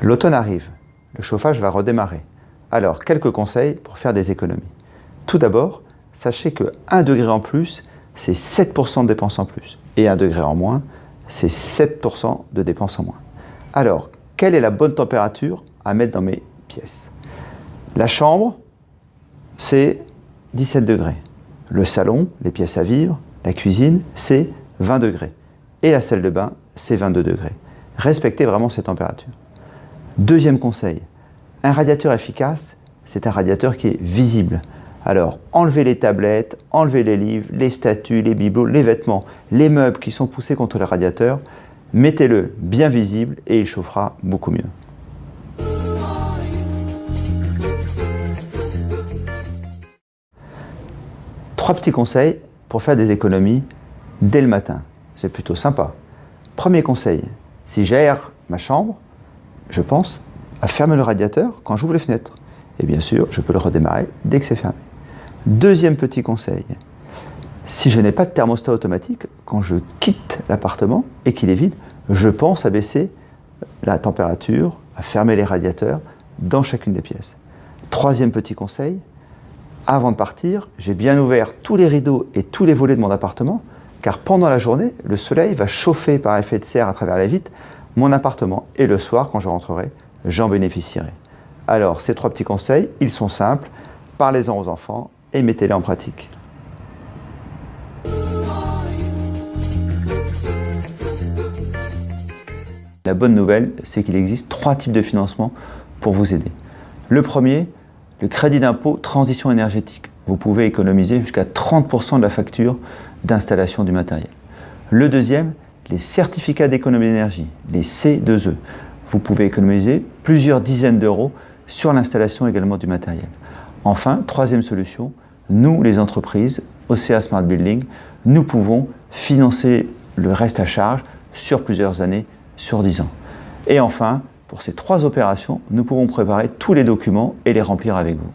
L'automne arrive, le chauffage va redémarrer. Alors, quelques conseils pour faire des économies. Tout d'abord, sachez que 1 degré en plus, c'est 7% de dépenses en plus. Et 1 degré en moins, c'est 7% de dépenses en moins. Alors, quelle est la bonne température à mettre dans mes pièces? La chambre, c'est 17 degrés. Le salon, les pièces à vivre, la cuisine, c'est 20 degrés. Et la salle de bain, c'est 22 degrés. Respectez vraiment ces températures. Deuxième conseil, un radiateur efficace, c'est un radiateur qui est visible. Alors, enlevez les tablettes, enlevez les livres, les statues, les bibelots, les vêtements, les meubles qui sont poussés contre le radiateur, mettez-le bien visible et il chauffera beaucoup mieux. Trois petits conseils pour faire des économies dès le matin. C'est plutôt sympa. Premier conseil, si j'aère ma chambre, je pense à fermer le radiateur quand j'ouvre les fenêtres. Et bien sûr, je peux le redémarrer dès que c'est fermé. Deuxième petit conseil, si je n'ai pas de thermostat automatique, quand je quitte l'appartement et qu'il est vide, je pense à baisser la température, à fermer les radiateurs dans chacune des pièces. Troisième petit conseil, avant de partir, j'ai bien ouvert tous les rideaux et tous les volets de mon appartement, car pendant la journée, le soleil va chauffer par effet de serre à travers les vitres mon appartement, et le soir, quand je rentrerai, j'en bénéficierai. Alors, ces trois petits conseils, ils sont simples, parlez-en aux enfants et mettez-les en pratique. La bonne nouvelle, c'est qu'il existe 3 types de financement pour vous aider. Le premier, le crédit d'impôt transition énergétique. Vous pouvez économiser jusqu'à 30% de la facture d'installation du matériel. Le deuxième, les certificats d'économie d'énergie, les C2E. Vous pouvez économiser plusieurs dizaines d'euros sur l'installation également du matériel. Enfin, troisième solution, nous les entreprises, OCA Smart Building, nous pouvons financer le reste à charge sur plusieurs années, sur 10 ans. Et enfin, pour ces 3 opérations, nous pouvons préparer tous les documents et les remplir avec vous.